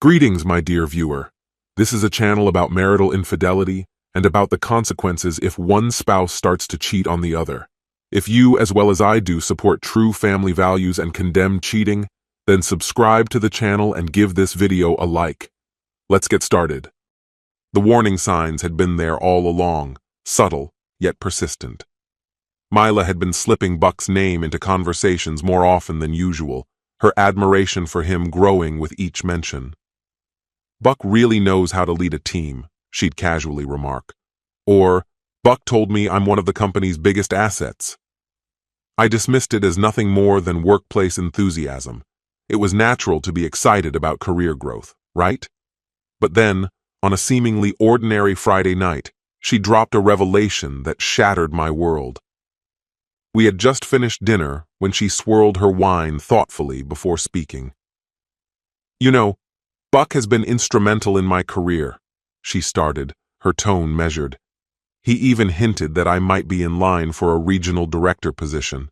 Greetings, my dear viewer. This is a channel about marital infidelity and about the consequences if one spouse starts to cheat on the other. If you, as well as I do, support true family values and condemn cheating, then subscribe to the channel and give this video a like. Let's get started. The warning signs had been there all along, subtle yet persistent. Mila had been slipping Buck's name into conversations more often than usual, her admiration for him growing with each mention. "Buck really knows how to lead a team," she'd casually remark. Or, "Buck told me I'm one of the company's biggest assets." I dismissed it as nothing more than workplace enthusiasm. It was natural to be excited about career growth, right? But then, on a seemingly ordinary Friday night, she dropped a revelation that shattered my world. We had just finished dinner when she swirled her wine thoughtfully before speaking. "You know, Buck has been instrumental in my career," she started, her tone measured. "He even hinted that I might be in line for a regional director position."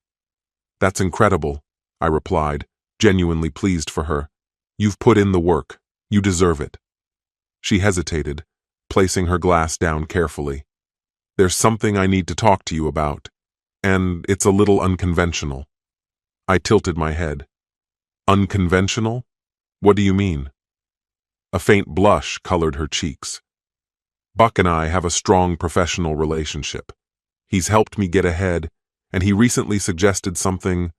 "That's incredible," I replied, genuinely pleased for her. "You've put in the work. You deserve it." She hesitated, placing her glass down carefully. "There's something I need to talk to you about, and it's a little unconventional." I tilted my head. "Unconventional? What do you mean?" A faint blush colored her cheeks. "Buck and I have a strong professional relationship. He's helped me get ahead, and he recently suggested something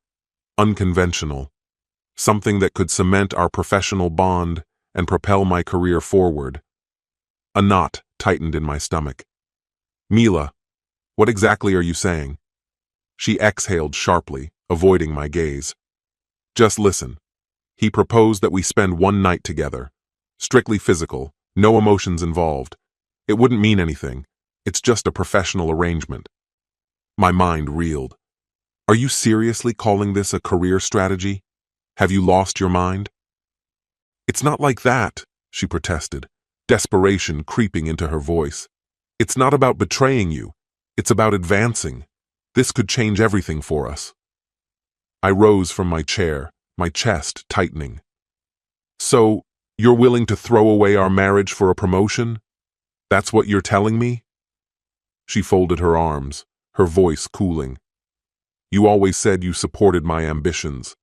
unconventional, something that could cement our professional bond and propel my career forward." A knot tightened in my stomach. "Mila, what exactly are you saying?" She exhaled sharply, avoiding my gaze. "Just listen. He proposed that we spend one night together. Strictly physical, no emotions involved. It wouldn't mean anything. It's just a professional arrangement." My mind reeled. "Are you seriously calling this a career strategy? Have you lost your mind?" "It's not like that," she protested, desperation creeping into her voice. "It's not about betraying you. It's about advancing. This could change everything for us." I rose from my chair, my chest tightening. "So, you're willing to throw away our marriage for a promotion? That's what you're telling me?" She folded her arms, her voice cooling. "You always said you supported my ambitions.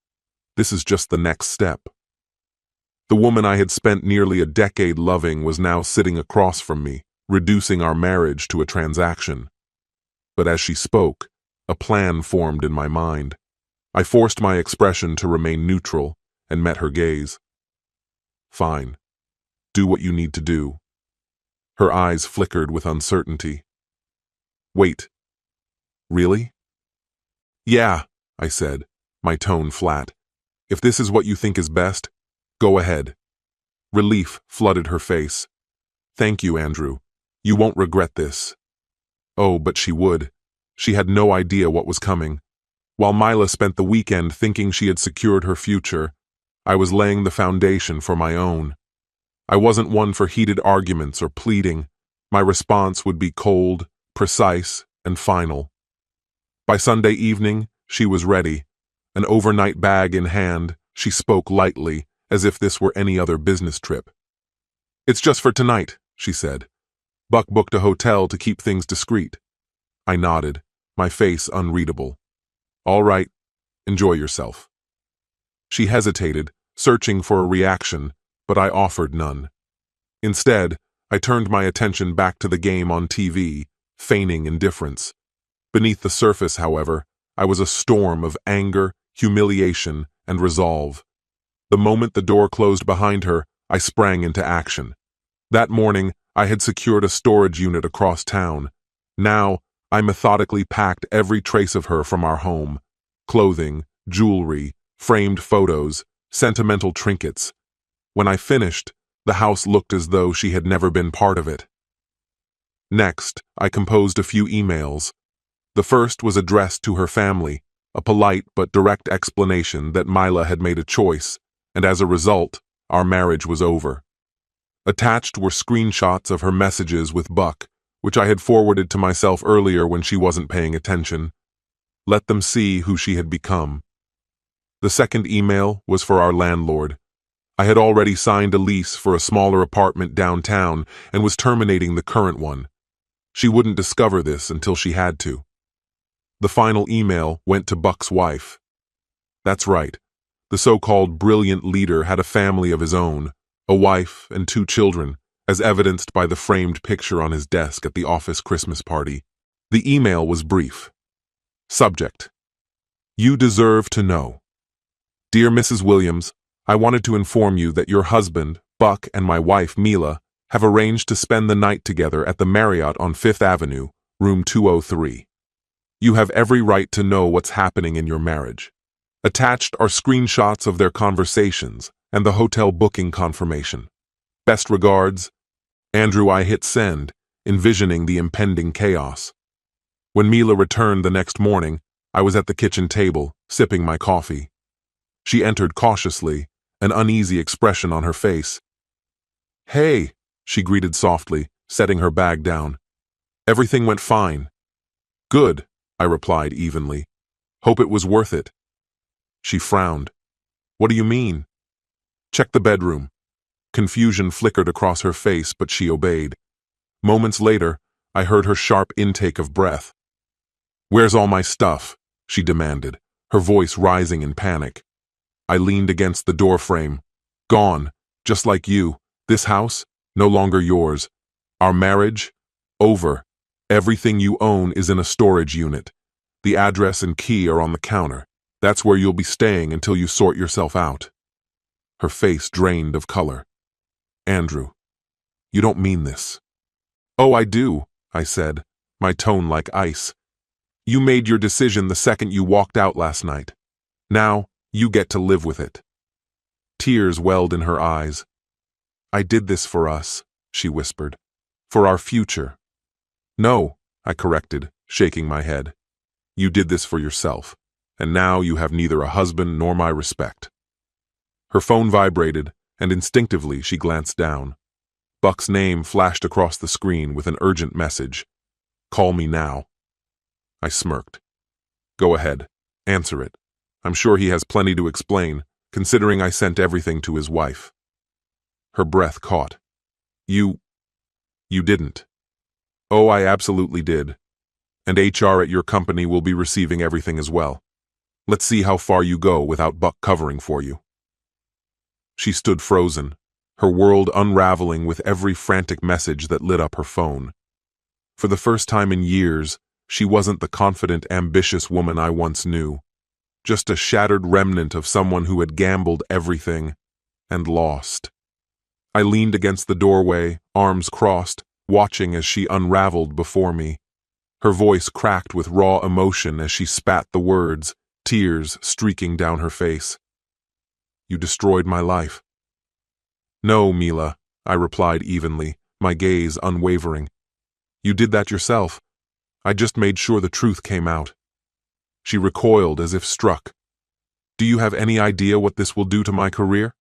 This is just the next step." The woman I had spent nearly a decade loving was now sitting across from me, reducing our marriage to a transaction. But as she spoke, a plan formed in my mind. I forced my expression to remain neutral and met her gaze. "Fine. Do what you need to do." Her eyes flickered with uncertainty. "Wait. Really?" "Yeah," I said, my tone flat. "If this is what you think is best, go ahead." Relief flooded her face. "Thank you, Andrew. You won't regret this." Oh, but she would. She had no idea what was coming. While Mila spent the weekend thinking she had secured her future, I was laying the foundation for my own. I wasn't one for heated arguments or pleading. My response would be cold, precise, and final. By Sunday evening, she was ready. An overnight bag in hand, she spoke lightly, as if this were any other business trip. "It's just for tonight," she said. "Buck booked a hotel to keep things discreet." I nodded, my face unreadable. "All right, enjoy yourself." She hesitated, searching for a reaction, but I offered none. Instead, I turned my attention back to the game on TV, feigning indifference. Beneath the surface, however, I was a storm of anger, humiliation, and resolve. The moment the door closed behind her, I sprang into action. That morning, I had secured a storage unit across town. Now, I methodically packed every trace of her from our home: clothing, jewelry, framed photos, sentimental trinkets. When I finished, the house looked as though she had never been part of it. Next, I composed a few emails. The first was addressed to her family, a polite but direct explanation that Mila had made a choice, and as a result, our marriage was over. Attached were screenshots of her messages with Buck, which I had forwarded to myself earlier when she wasn't paying attention. Let them see who she had become. The second email was for our landlord. I had already signed a lease for a smaller apartment downtown and was terminating the current one. She wouldn't discover this until she had to. The final email went to Buck's wife. That's right. The so-called brilliant leader had a family of his own, a wife and 2 children, as evidenced by the framed picture on his desk at the office Christmas party. The email was brief. Subject: You deserve to know. Dear Mrs. Williams, I wanted to inform you that your husband, Buck, and my wife, Mila, have arranged to spend the night together at the Marriott on 5th Avenue, room 203. You have every right to know what's happening in your marriage. Attached are screenshots of their conversations and the hotel booking confirmation. Best regards, Andrew. I hit send, envisioning the impending chaos. When Mila returned the next morning, I was at the kitchen table, sipping my coffee. She entered cautiously, an uneasy expression on her face. Hey, she greeted softly, setting her bag down. Everything went fine. Good, I replied evenly. Hope it was worth it. She frowned. What do you mean? Check the bedroom. Confusion flickered across her face, but she obeyed. Moments later, I heard her sharp intake of breath. Where's all my stuff? She demanded, her voice rising in panic. I leaned against the doorframe. Gone, just like you. This house, no longer yours. Our marriage, over. Everything you own is in a storage unit. The address and key are on the counter. That's where you'll be staying until you sort yourself out. Her face drained of color. Andrew, you don't mean this. Oh, I do, I said, my tone like ice. You made your decision the second you walked out last night. Now, you get to live with it. Tears welled in her eyes. I did this for us, she whispered. For our future. No, I corrected, shaking my head. You did this for yourself, and now you have neither a husband nor my respect. Her phone vibrated, and instinctively she glanced down. Buck's name flashed across the screen with an urgent message. Call me now. I smirked. Go ahead. Answer it. I'm sure he has plenty to explain, considering I sent everything to his wife. Her breath caught. You didn't. Oh, I absolutely did. And HR at your company will be receiving everything as well. Let's see how far you go without Buck covering for you. She stood frozen, her world unraveling with every frantic message that lit up her phone. For the first time in years, she wasn't the confident, ambitious woman I once knew. Just a shattered remnant of someone who had gambled everything and lost. I leaned against the doorway, arms crossed, watching as she unraveled before me. Her voice cracked with raw emotion as she spat the words, tears streaking down her face. You destroyed my life. No, Mila, I replied evenly, my gaze unwavering. You did that yourself. I just made sure the truth came out. She recoiled as if struck. Do you have any idea what this will do to my career?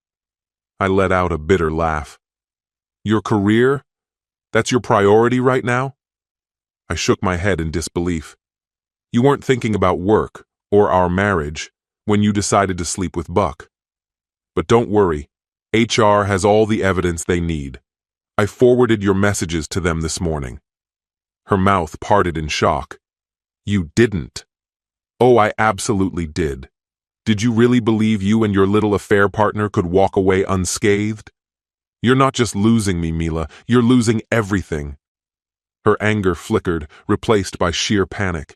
I let out a bitter laugh. Your career? That's your priority right now? I shook my head in disbelief. You weren't thinking about work or our marriage when you decided to sleep with Buck. But don't worry, HR has all the evidence they need. I forwarded your messages to them this morning. Her mouth parted in shock. You didn't. Oh, I absolutely did. Did you really believe you and your little affair partner could walk away unscathed? You're not just losing me, Mila, you're losing everything. Her anger flickered, replaced by sheer panic.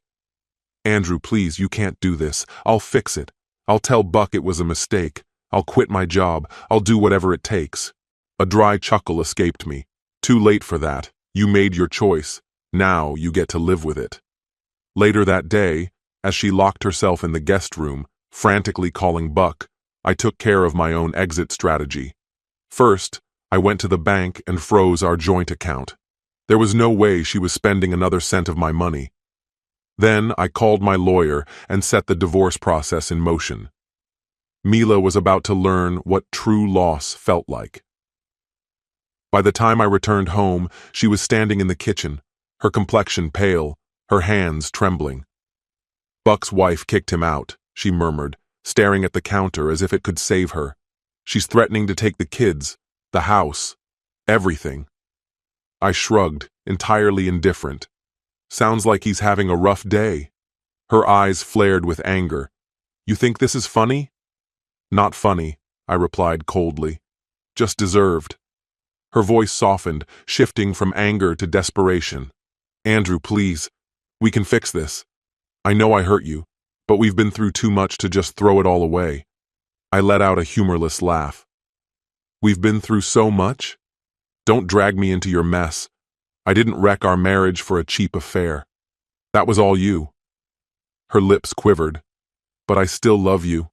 Andrew, please, you can't do this. I'll fix it. I'll tell Buck it was a mistake. I'll quit my job. I'll do whatever it takes. A dry chuckle escaped me. Too late for that. You made your choice. Now you get to live with it. Later that day, as she locked herself in the guest room, frantically calling Buck, I took care of my own exit strategy. First, I went to the bank and froze our joint account. There was no way she was spending another cent of my money. Then I called my lawyer and set the divorce process in motion. Mila was about to learn what true loss felt like. By the time I returned home, she was standing in the kitchen, her complexion pale, her hands trembling. Buck's wife kicked him out, she murmured, staring at the counter as if it could save her. She's threatening to take the kids, the house, everything. I shrugged, entirely indifferent. Sounds like he's having a rough day. Her eyes flared with anger. You think this is funny? Not funny, I replied coldly. Just deserved. Her voice softened, shifting from anger to desperation. Andrew, please. We can fix this. I know I hurt you, but we've been through too much to just throw it all away. I let out a humorless laugh. We've been through so much? Don't drag me into your mess. I didn't wreck our marriage for a cheap affair. That was all you. Her lips quivered. But I still love you.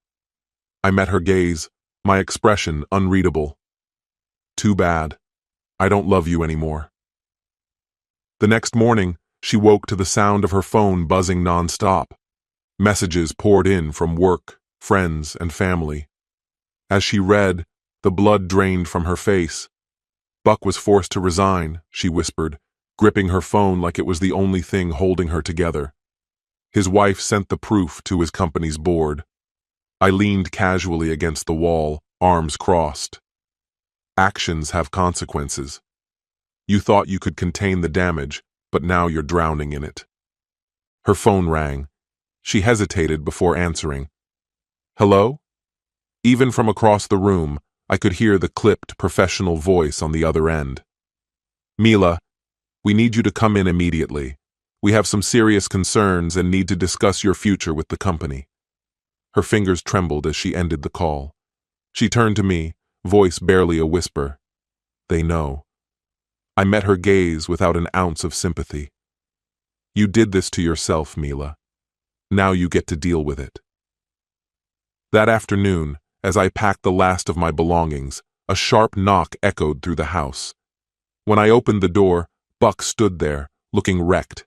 I met her gaze, my expression unreadable. Too bad. I don't love you anymore. The next morning, she woke to the sound of her phone buzzing nonstop. Messages poured in from work, friends, and family. As she read, the blood drained from her face. Buck was forced to resign, she whispered, gripping her phone like it was the only thing holding her together. His wife sent the proof to his company's board. I leaned casually against the wall, arms crossed. Actions have consequences. You thought you could contain the damage, but now you're drowning in it. Her phone rang. She hesitated before answering. Hello? Even from across the room, I could hear the clipped, professional voice on the other end. Mila, we need you to come in immediately. We have some serious concerns and need to discuss your future with the company. Her fingers trembled as she ended the call. She turned to me, voice barely a whisper. They know. I met her gaze without an ounce of sympathy. You did this to yourself, Mila. Now you get to deal with it. That afternoon, as I packed the last of my belongings, a sharp knock echoed through the house. When I opened the door, Buck stood there, looking wrecked.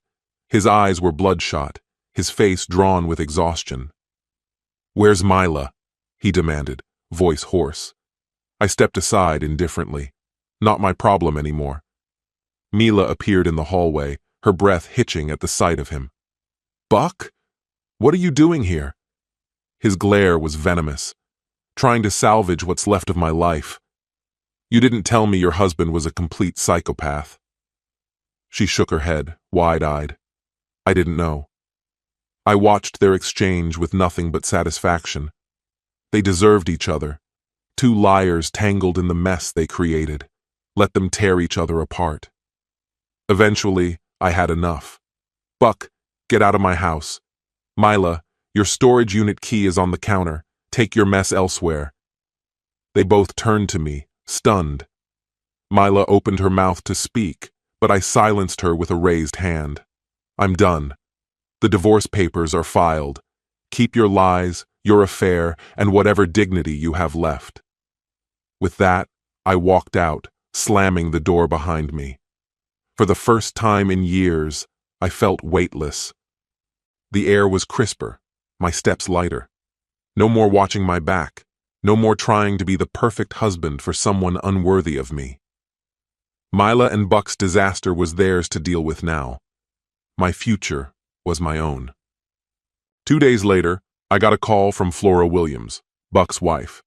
His eyes were bloodshot, his face drawn with exhaustion. Where's Mila? He demanded, voice hoarse. I stepped aside indifferently. Not my problem anymore. Mila appeared in the hallway, her breath hitching at the sight of him. Buck? What are you doing here? His glare was venomous. Trying to salvage what's left of my life. You didn't tell me your husband was a complete psychopath. She shook her head, wide-eyed. I didn't know. I watched their exchange with nothing but satisfaction. They deserved each other. Two liars tangled in the mess they created. Let them tear each other apart. Eventually, I had enough. Buck, get out of my house. Mila, your storage unit key is on the counter. Take your mess elsewhere. They both turned to me, stunned. Mila opened her mouth to speak, but I silenced her with a raised hand. I'm done. The divorce papers are filed. Keep your lies, your affair, and whatever dignity you have left. With that, I walked out, slamming the door behind me. For the first time in years, I felt weightless. The air was crisper, my steps lighter. No more watching my back, no more trying to be the perfect husband for someone unworthy of me. Mila and Buck's disaster was theirs to deal with now. My future was my own. 2 days later, I got a call from Flora Williams, Buck's wife.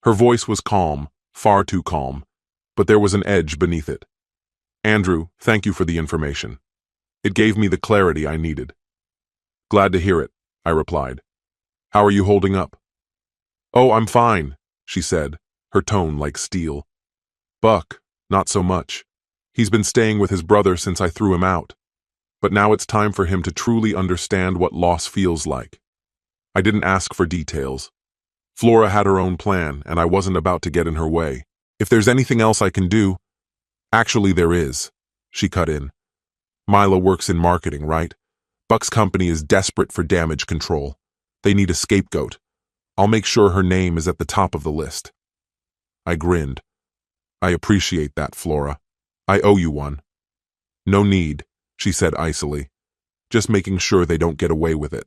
Her voice was calm, far too calm, but there was an edge beneath it. Andrew, thank you for the information. It gave me the clarity I needed. Glad to hear it, I replied. How are you holding up? Oh, I'm fine, she said, her tone like steel. Buck, not so much. He's been staying with his brother since I threw him out. But now it's time for him to truly understand what loss feels like. I didn't ask for details. Flora had her own plan, and I wasn't about to get in her way. If there's anything else I can do... Actually, there is, she cut in. Mila works in marketing, right? Buck's company is desperate for damage control. They need a scapegoat. I'll make sure her name is at the top of the list. I grinned. I appreciate that, Flora. I owe you one. No need, she said icily. Just making sure they don't get away with it.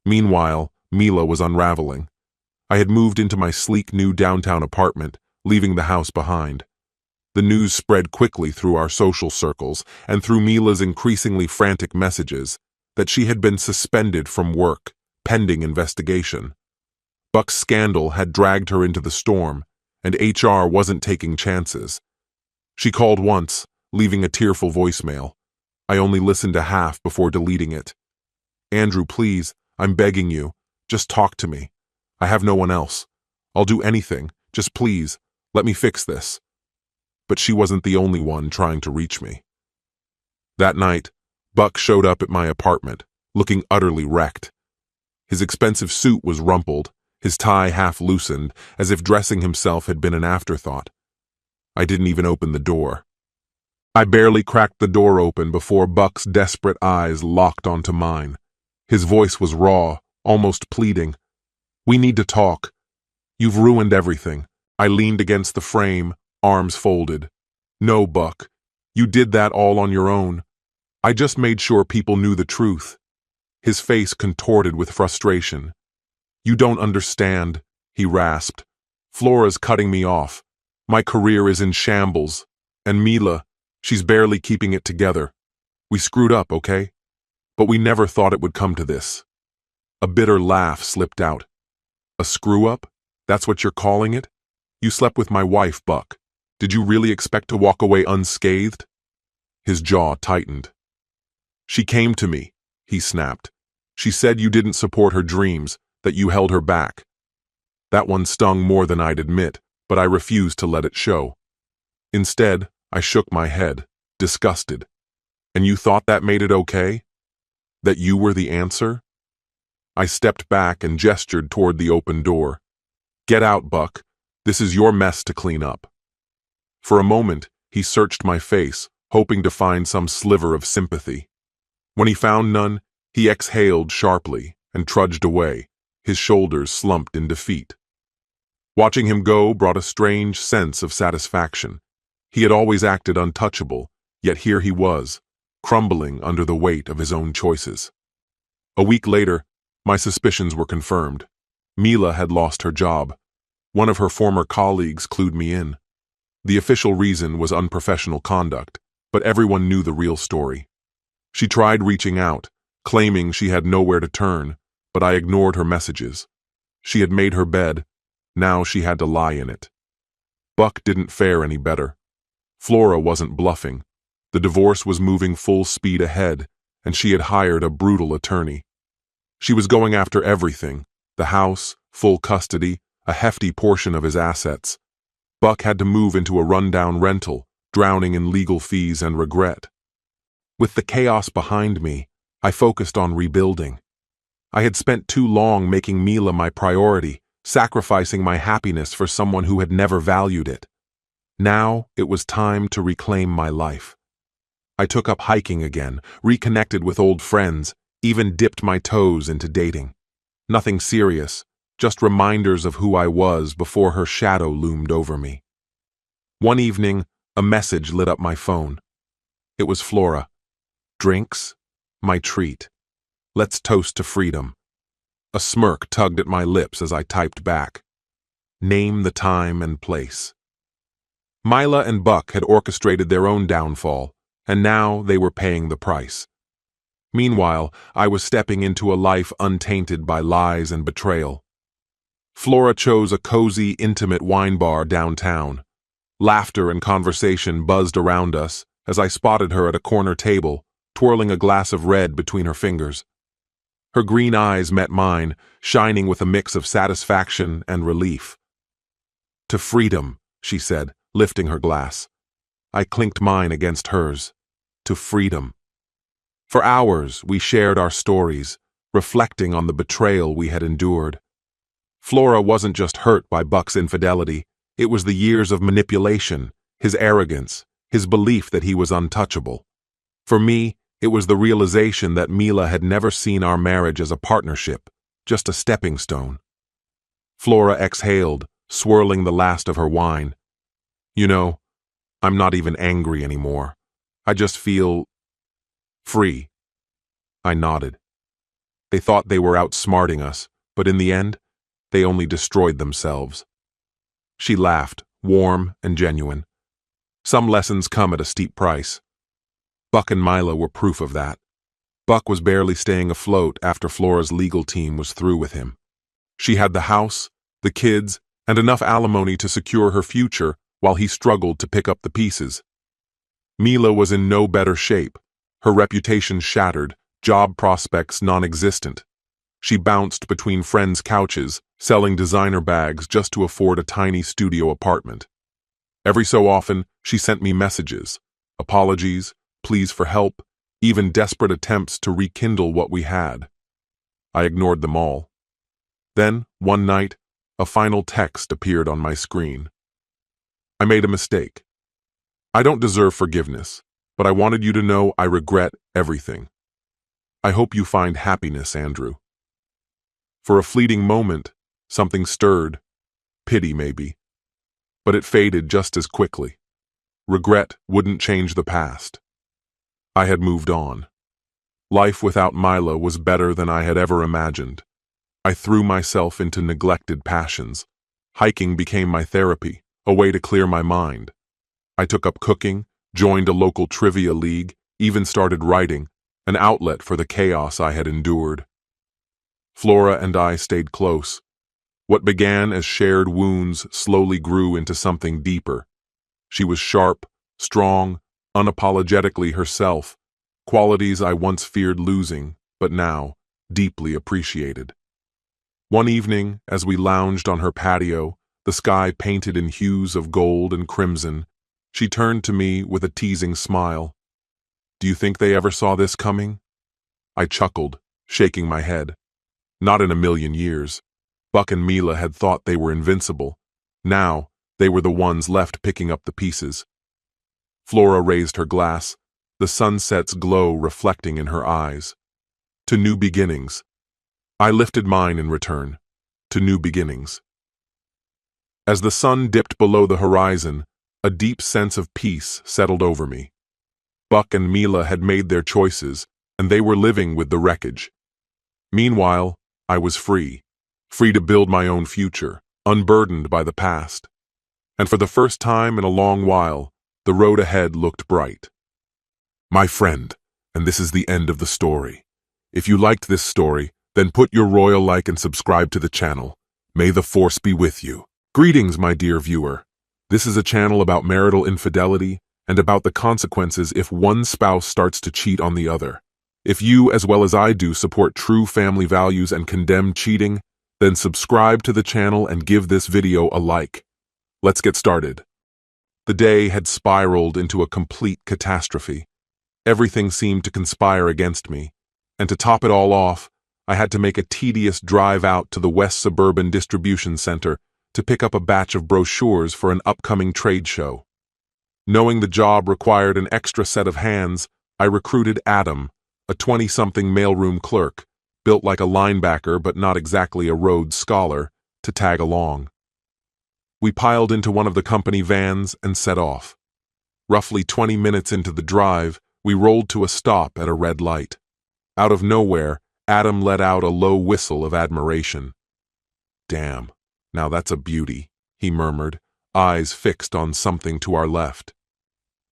Meanwhile, Mila was unraveling. I had moved into my sleek new downtown apartment, leaving the house behind. The news spread quickly through our social circles and through Mila's increasingly frantic messages that she had been suspended from work, pending investigation. Buck's scandal had dragged her into the storm, and HR wasn't taking chances. She called once, leaving a tearful voicemail. I only listened to half before deleting it. Andrew, please, I'm begging you. Just talk to me. I have no one else. I'll do anything. Just please, let me fix this. But she wasn't the only one trying to reach me. That night, Buck showed up at my apartment, looking utterly wrecked. His expensive suit was rumpled, his tie half loosened, as if dressing himself had been an afterthought. I didn't even open the door. I barely cracked the door open before Buck's desperate eyes locked onto mine. His voice was raw, almost pleading. We need to talk. You've ruined everything. I leaned against the frame, arms folded. No, Buck. You did that all on your own. I just made sure people knew the truth. His face contorted with frustration. You don't understand, he rasped. Flora's cutting me off. My career is in shambles. And Mila, she's barely keeping it together. We screwed up, okay? But we never thought it would come to this. A bitter laugh slipped out. A screw-up? That's what you're calling it? You slept with my wife, Buck. Did you really expect to walk away unscathed? His jaw tightened. She came to me, he snapped. She said you didn't support her dreams, that you held her back. That one stung more than I'd admit, but I refused to let it show. Instead, I shook my head, disgusted. And you thought that made it okay? That you were the answer? I stepped back and gestured toward the open door. Get out, Buck. This is your mess to clean up. For a moment, he searched my face, hoping to find some sliver of sympathy. When he found none, he exhaled sharply and trudged away, his shoulders slumped in defeat. Watching him go brought a strange sense of satisfaction. He had always acted untouchable, yet here he was, crumbling under the weight of his own choices. A week later, my suspicions were confirmed. Mila had lost her job. One of her former colleagues clued me in. The official reason was unprofessional conduct, but everyone knew the real story. She tried reaching out, claiming she had nowhere to turn, but I ignored her messages. She had made her bed. Now she had to lie in it. Buck didn't fare any better. Flora wasn't bluffing. The divorce was moving full speed ahead, and she had hired a brutal attorney. She was going after everything: the house, full custody, a hefty portion of his assets. Buck had to move into a rundown rental, drowning in legal fees and regret. With the chaos behind me, I focused on rebuilding. I had spent too long making Mila my priority, sacrificing my happiness for someone who had never valued it. Now it was time to reclaim my life. I took up hiking again, reconnected with old friends, even dipped my toes into dating. Nothing serious, just reminders of who I was before her shadow loomed over me. One evening, a message lit up my phone. It was Flora. Drinks? My treat. Let's toast to freedom. A smirk tugged at my lips as I typed back. Name the time and place. Mila and Buck had orchestrated their own downfall, and now they were paying the price. Meanwhile, I was stepping into a life untainted by lies and betrayal. Flora chose a cozy, intimate wine bar downtown. Laughter and conversation buzzed around us as I spotted her at a corner table, twirling a glass of red between her fingers. Her green eyes met mine, shining with a mix of satisfaction and relief. To freedom, she said, lifting her glass. I clinked mine against hers. To freedom. For hours, we shared our stories, reflecting on the betrayal we had endured. Flora wasn't just hurt by Buck's infidelity. It was the years of manipulation, his arrogance, his belief that he was untouchable. For me, it was the realization that Mila had never seen our marriage as a partnership, just a stepping stone. Flora exhaled, swirling the last of her wine. You know, I'm not even angry anymore. I just feel free. I nodded. They thought they were outsmarting us, but in the end, they only destroyed themselves. She laughed, warm and genuine. Some lessons come at a steep price. Buck and Mila were proof of that. Buck was barely staying afloat after Flora's legal team was through with him. She had the house, the kids, and enough alimony to secure her future while he struggled to pick up the pieces. Mila was in no better shape, her reputation shattered, job prospects non-existent. She bounced between friends' couches, selling designer bags just to afford a tiny studio apartment. Every so often, she sent me messages, apologies, pleas for help, even desperate attempts to rekindle what we had. I ignored them all. Then, one night, a final text appeared on my screen. I made a mistake. I don't deserve forgiveness, but I wanted you to know I regret everything. I hope you find happiness, Andrew. For a fleeting moment, something stirred, pity maybe, but it faded just as quickly. Regret wouldn't change the past. I had moved on. Life without Mila was better than I had ever imagined. I threw myself into neglected passions. Hiking became my therapy, a way to clear my mind. I took up cooking, joined a local trivia league, even started writing, an outlet for the chaos I had endured. Flora and I stayed close. What began as shared wounds slowly grew into something deeper. She was sharp, strong, unapologetically herself, qualities I once feared losing, but now deeply appreciated. One evening, as we lounged on her patio, the sky painted in hues of gold and crimson, she turned to me with a teasing smile. "Do you think they ever saw this coming?" I chuckled, shaking my head. Not in a million years. Buck and Mila had thought they were invincible. Now, they were the ones left picking up the pieces. Flora raised her glass, the sunset's glow reflecting in her eyes. To new beginnings. I lifted mine in return. To new beginnings. As the sun dipped below the horizon, a deep sense of peace settled over me. Buck and Mila had made their choices, and they were living with the wreckage. Meanwhile, I was free to build my own future, unburdened by the past. And for the first time in a long while, the road ahead looked bright. My friend, and this is the end of the story. If you liked this story, then put your royal like and subscribe to the channel. May the force be with you. Greetings, my dear viewer. This is a channel about marital infidelity and about the consequences if one spouse starts to cheat on the other. If you, as well as I do, support true family values and condemn cheating, then subscribe to the channel and give this video a like. Let's get started. The day had spiraled into a complete catastrophe. Everything seemed to conspire against me, and to top it all off, I had to make a tedious drive out to the West Suburban Distribution Center to pick up a batch of brochures for an upcoming trade show. Knowing the job required an extra set of hands, I recruited Adam, a 20-something mailroom clerk, built like a linebacker but not exactly a Rhodes Scholar, to tag along. We piled into one of the company vans and set off. Roughly 20 minutes into the drive, we rolled to a stop at a red light. Out of nowhere, Adam let out a low whistle of admiration. "Damn, now that's a beauty," he murmured, eyes fixed on something to our left.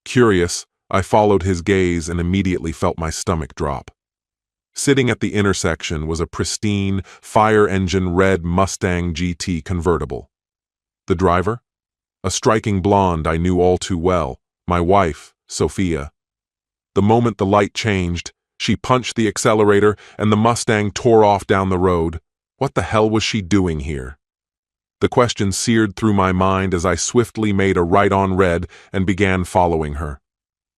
Curious, I followed his gaze and immediately felt my stomach drop. Sitting at the intersection was a pristine, fire-engine red Mustang GT convertible. The driver? A striking blonde I knew all too well, my wife, Sophia. The moment the light changed, she punched the accelerator and the Mustang tore off down the road. What the hell was she doing here? The question seared through my mind as I swiftly made a right on red and began following her.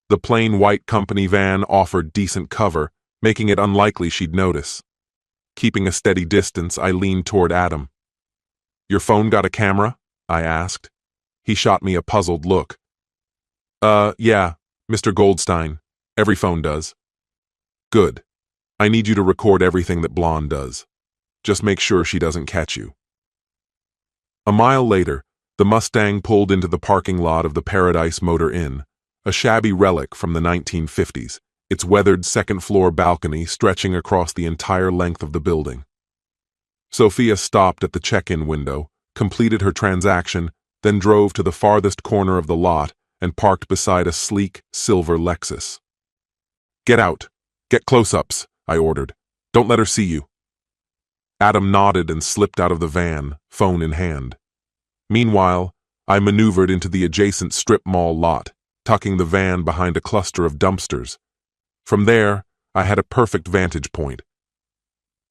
The plain white company van offered decent cover, making it unlikely she'd notice. Keeping a steady distance, I leaned toward Adam. "Your phone got a camera?" I asked. He shot me a puzzled look. Yeah, Mr. Goldstein. Every phone does." "Good. I need you to record everything that Blonde does. Just make sure she doesn't catch you." A mile later, the Mustang pulled into the parking lot of the Paradise Motor Inn, a shabby relic from the 1950s, its weathered second-floor balcony stretching across the entire length of the building. Sophia stopped at the check-in window, completed her transaction, then drove to the farthest corner of the lot and parked beside a sleek, silver Lexus. "Get out. Get close-ups," I ordered. "Don't let her see you." Adam nodded and slipped out of the van, phone in hand. Meanwhile, I maneuvered into the adjacent strip mall lot, tucking the van behind a cluster of dumpsters. From there, I had a perfect vantage point.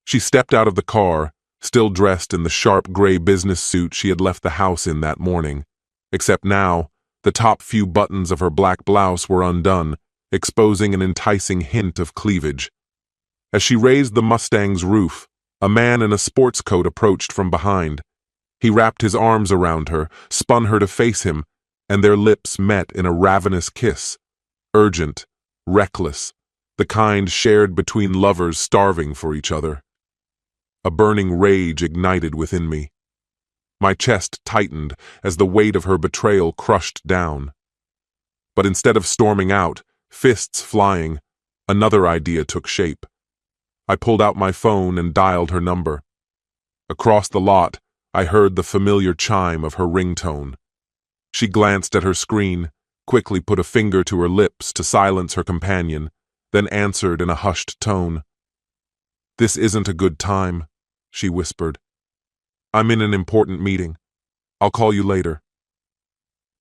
She stepped out of the car, still dressed in the sharp gray business suit she had left the house in that morning, except now, the top few buttons of her black blouse were undone, exposing an enticing hint of cleavage. As she raised the Mustang's roof, a man in a sports coat approached from behind. He wrapped his arms around her, spun her to face him, and their lips met in a ravenous kiss. Urgent, reckless, the kind shared between lovers starving for each other. A burning rage ignited within me. My chest tightened as the weight of her betrayal crushed down. But instead of storming out, fists flying, another idea took shape. I pulled out my phone and dialed her number. Across the lot, I heard the familiar chime of her ringtone. She glanced at her screen, quickly put a finger to her lips to silence her companion, then answered in a hushed tone. "This isn't a good time," she whispered. "I'm in an important meeting. I'll call you later."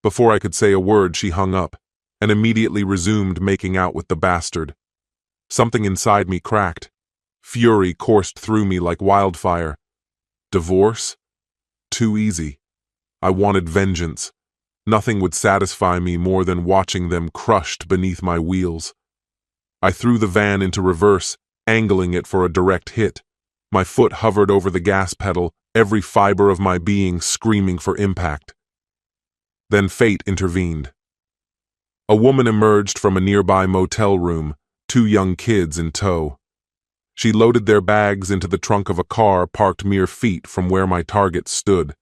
Before I could say a word, she hung up, and immediately resumed making out with the bastard. Something inside me cracked. Fury coursed through me like wildfire. Divorce? Too easy. I wanted vengeance. Nothing would satisfy me more than watching them crushed beneath my wheels. I threw the van into reverse, angling it for a direct hit. My foot hovered over the gas pedal, every fiber of my being screaming for impact. Then fate intervened. A woman emerged from a nearby motel room, 2 young kids in tow. She loaded their bags into the trunk of a car parked mere feet from where my target stood.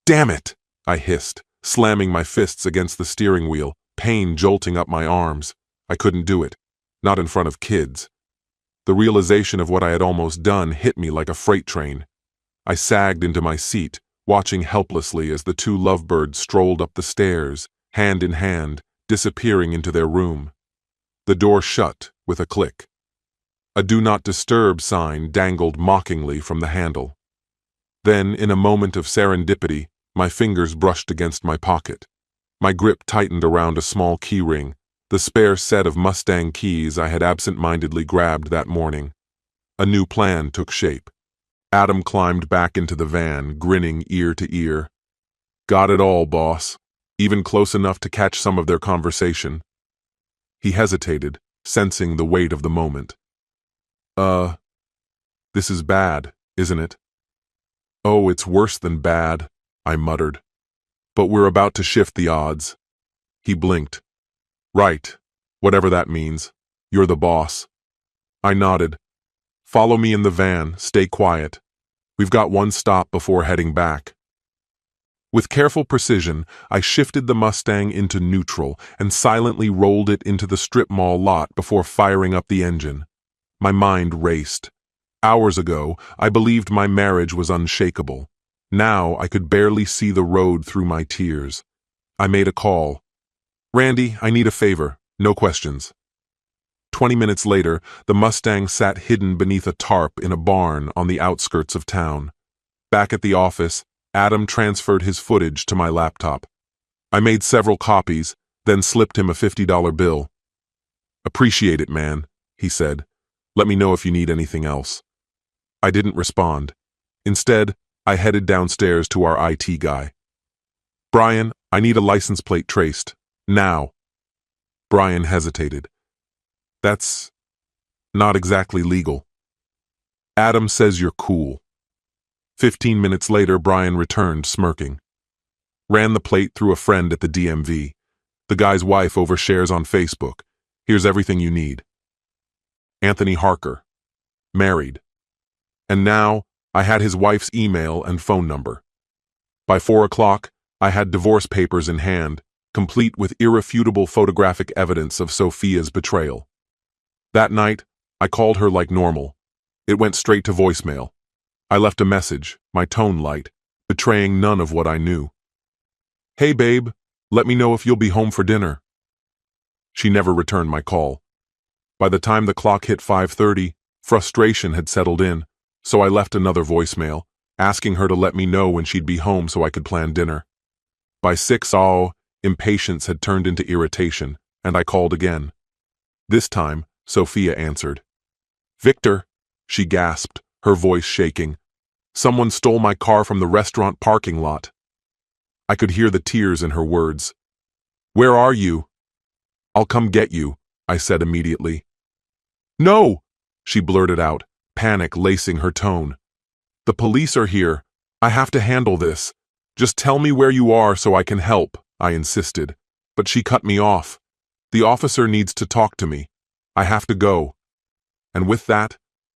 "Damn it!" I hissed, slamming my fists against the steering wheel, pain jolting up my arms. I couldn't do it. Not in front of kids. The realization of what I had almost done hit me like a freight train. I sagged into my seat, watching helplessly as the 2 lovebirds strolled up the stairs, hand in hand, disappearing into their room. The door shut with a click. A "Do Not Disturb" sign dangled mockingly from the handle. Then, in a moment of serendipity, my fingers brushed against my pocket. My grip tightened around a small keyring, the spare set of Mustang keys I had absent-mindedly grabbed that morning. A new plan took shape. Adam climbed back into the van, grinning ear to ear. "Got it all, boss. Even close enough to catch some of their conversation." He hesitated, sensing the weight of the moment. This is bad, isn't it?" "Oh, it's worse than bad," I muttered. "But we're about to shift the odds." He blinked. "Right, whatever that means. You're the boss." I nodded. "Follow me in the van, stay quiet. We've got one stop before heading back." With careful precision, I shifted the Mustang into neutral and silently rolled it into the strip mall lot before firing up the engine. My mind raced. Hours ago, I believed my marriage was unshakable. Now I could barely see the road through my tears. I made a call. "Randy, I need a favor. No questions." 20 minutes later, the Mustang sat hidden beneath a tarp in a barn on the outskirts of town. Back at the office, Adam transferred his footage to my laptop. I made several copies, then slipped him a $50 bill. "Appreciate it, man," he said. "Let me know if you need anything else." I didn't respond. Instead, I headed downstairs to our IT guy. "Brian, I need a license plate traced. Now." Brian hesitated. "That's not exactly legal." "Adam says you're cool." 15 minutes later, Brian returned, smirking. "Ran the plate through a friend at the DMV. The guy's wife overshares on Facebook. Here's everything you need." Anthony Harker. Married. And now, I had his wife's email and phone number. By 4 o'clock, I had divorce papers in hand, complete with irrefutable photographic evidence of Sophia's betrayal. That night, I called her like normal. It went straight to voicemail. I left a message, my tone light, betraying none of what I knew. "Hey babe, let me know if you'll be home for dinner." She never returned my call. By the time the clock hit 5:30, frustration had settled in. So I left another voicemail, asking her to let me know when she'd be home so I could plan dinner. By 6:00, impatience had turned into irritation, and I called again. This time, Sophia answered. "Victor," she gasped, her voice shaking. "Someone stole my car from the restaurant parking lot." I could hear the tears in her words. "Where are you?" "I'll come get you," I said immediately. "No!" she blurted out, panic lacing her tone. "The police are here. I have to handle this. Just tell me where you are so I can help," I insisted. But she cut me off. "The officer needs to talk to me. I have to go." And with that,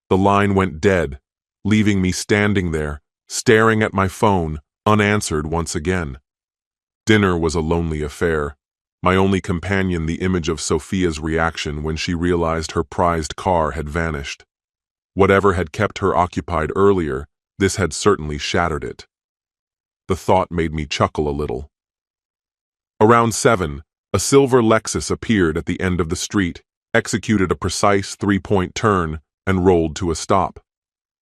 the line went dead, leaving me standing there, staring at my phone, unanswered once again. Dinner was a lonely affair. My only companion the image of Sophia's reaction when she realized her prized car had vanished. Whatever had kept her occupied earlier, this had certainly shattered it. The thought made me chuckle a little. Around 7, a silver Lexus appeared at the end of the street, executed a precise 3-point turn, and rolled to a stop.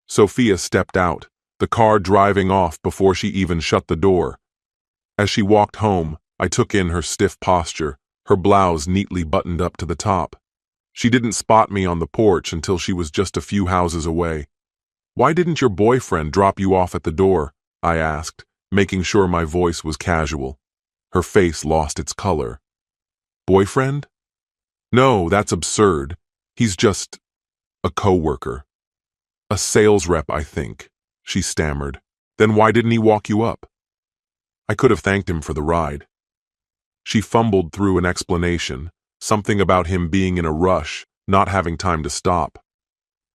Sophia stepped out, the car driving off before she even shut the door. As she walked home, I took in her stiff posture, her blouse neatly buttoned up to the top. She didn't spot me on the porch until she was just a few houses away. "Why didn't your boyfriend drop you off at the door?" I asked, making sure my voice was casual. Her face lost its color. "Boyfriend? No, that's absurd. He's just a coworker. A sales rep, I think," she stammered. "Then why didn't he walk you up?" I could have thanked him for the ride. She fumbled through an explanation, something about him being in a rush, not having time to stop.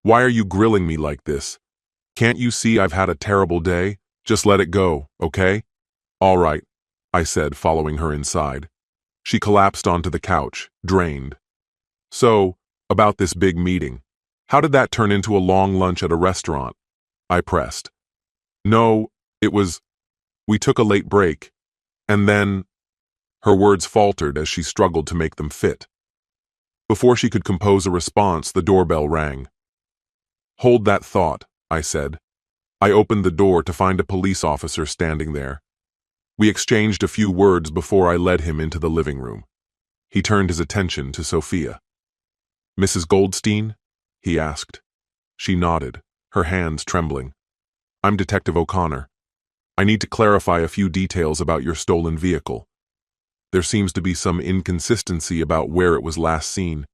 "Why are you grilling me like this? Can't you see I've had a terrible day? Just let it go, okay?" "All right," I said, following her inside. She collapsed onto the couch, drained. "So, about this big meeting. How did that turn into a long lunch at a restaurant?" I pressed. "No, we took a late break, and then—" Her words faltered as she struggled to make them fit. Before she could compose a response, the doorbell rang. "Hold that thought," I said. I opened the door to find a police officer standing there. We exchanged a few words before I led him into the living room. He turned his attention to Sophia. "Mrs. Goldstein?" he asked. She nodded, her hands trembling. "I'm Detective O'Connor. I need to clarify a few details about your stolen vehicle. There seems to be some inconsistency about where it was last seen."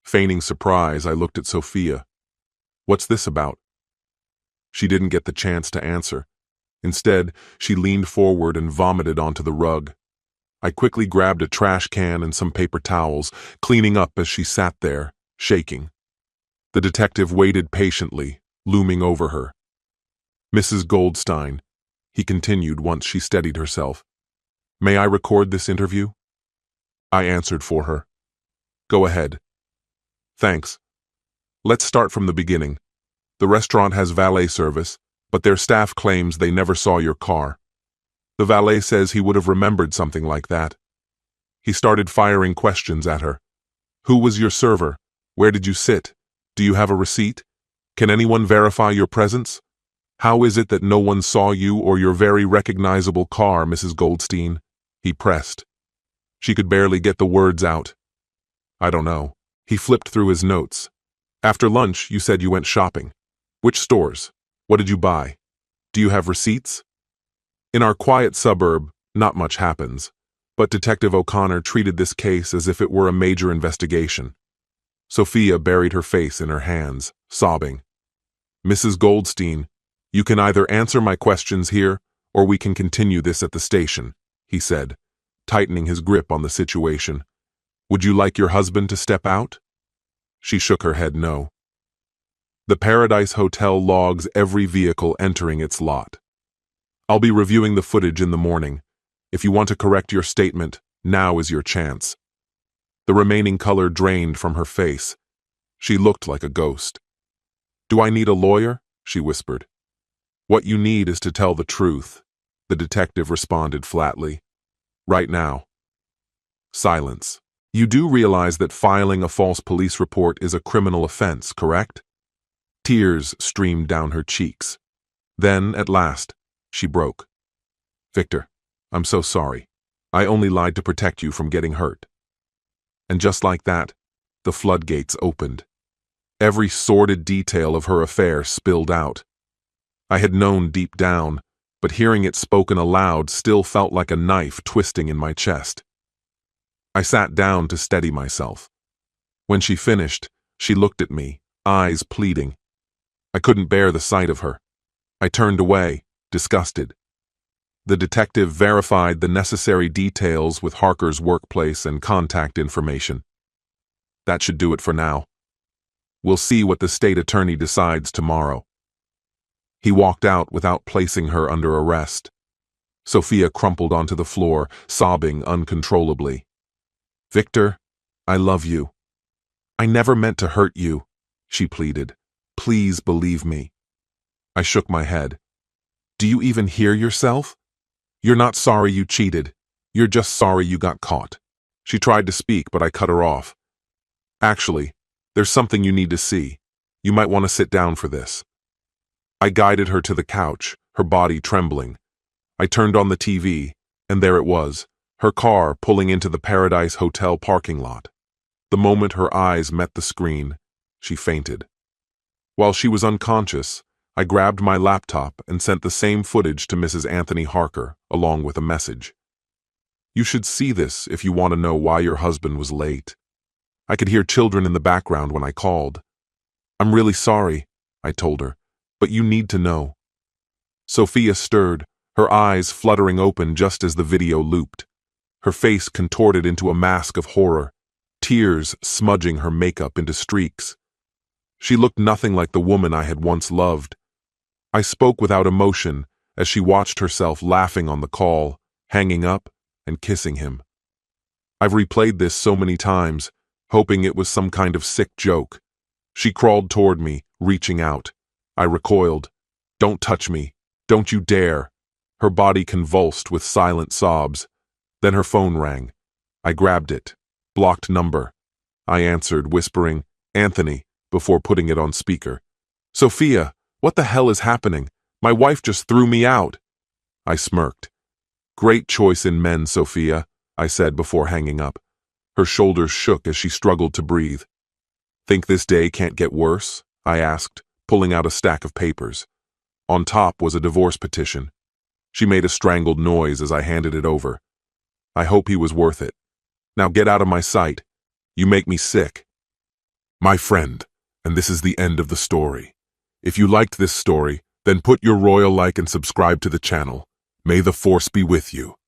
Feigning surprise, I looked at Sophia. "What's this about?" She didn't get the chance to answer. Instead, she leaned forward and vomited onto the rug. I quickly grabbed a trash can and some paper towels, cleaning up as she sat there, shaking. The detective waited patiently, looming over her. "Mrs. Goldstein," he continued once she steadied herself. "May I record this interview?" I answered for her. "Go ahead." "Thanks. Let's start from the beginning. The restaurant has valet service, but their staff claims they never saw your car. The valet says he would have remembered something like that." He started firing questions at her. "Who was your server? Where did you sit? Do you have a receipt? Can anyone verify your presence? How is it that no one saw you or your very recognizable car, Mrs. Goldstein?" he pressed. She could barely get the words out. "I don't know." He flipped through his notes. "After lunch, you said you went shopping. Which stores? What did you buy? Do you have receipts?" In our quiet suburb, not much happens, but Detective O'Connor treated this case as if it were a major investigation. Sophia buried her face in her hands, sobbing. "Mrs. Goldstein, you can either answer my questions here, or we can continue this at the station," he said, tightening his grip on the situation. "Would you like your husband to step out?" She shook her head no. "The Paradise Hotel logs every vehicle entering its lot. I'll be reviewing the footage in the morning. If you want to correct your statement, now is your chance." The remaining color drained from her face. She looked like a ghost. "Do I need a lawyer?" she whispered. "What you need is to tell the truth," the detective responded flatly. "Right now." Silence. "You do realize that filing a false police report is a criminal offense, correct?" Tears streamed down her cheeks. Then, at last, she broke. "Victor, I'm so sorry. I only lied to protect you from getting hurt." And just like that, the floodgates opened. Every sordid detail of her affair spilled out. I had known deep down, but hearing it spoken aloud still felt like a knife twisting in my chest. I sat down to steady myself. When she finished, she looked at me, eyes pleading. I couldn't bear the sight of her. I turned away, disgusted. The detective verified the necessary details with Harker's workplace and contact information. That should do it for now. We'll see what the state attorney decides tomorrow. He walked out without placing her under arrest. Sophia crumpled onto the floor, sobbing uncontrollably. "Victor, I love you. I never meant to hurt you," she pleaded. "Please believe me." I shook my head. "Do you even hear yourself? You're not sorry you cheated. You're just sorry you got caught." She tried to speak, but I cut her off. "Actually, there's something you need to see. You might want to sit down for this." I guided her to the couch, her body trembling. I turned on the TV, and there it was, her car pulling into the Paradise Hotel parking lot. The moment her eyes met the screen, she fainted. While she was unconscious, I grabbed my laptop and sent the same footage to Mrs. Anthony Harker, along with a message. "You should see this if you want to know why your husband was late." I could hear children in the background when I called. "I'm really sorry," I told her, "but you need to know." Sophia stirred, her eyes fluttering open just as the video looped. Her face contorted into a mask of horror, tears smudging her makeup into streaks. She looked nothing like the woman I had once loved. I spoke without emotion as she watched herself laughing on the call, hanging up, and kissing him. I've replayed this so many times, hoping it was some kind of sick joke. She crawled toward me, reaching out. I recoiled. "Don't touch me. Don't you dare." Her body convulsed with silent sobs. Then her phone rang. I grabbed it. Blocked number. I answered, whispering, "Anthony," before putting it on speaker. "Sophia, what the hell is happening? My wife just threw me out." I smirked. "Great choice in men, Sophia," I said before hanging up. Her shoulders shook as she struggled to breathe. "Think this day can't get worse?" I asked, pulling out a stack of papers. On top was a divorce petition. She made a strangled noise as I handed it over. "I hope he was worth it. Now get out of my sight. You make me sick." My friend, and this is the end of the story. If you liked this story, then put your royal like and subscribe to the channel. May the force be with you.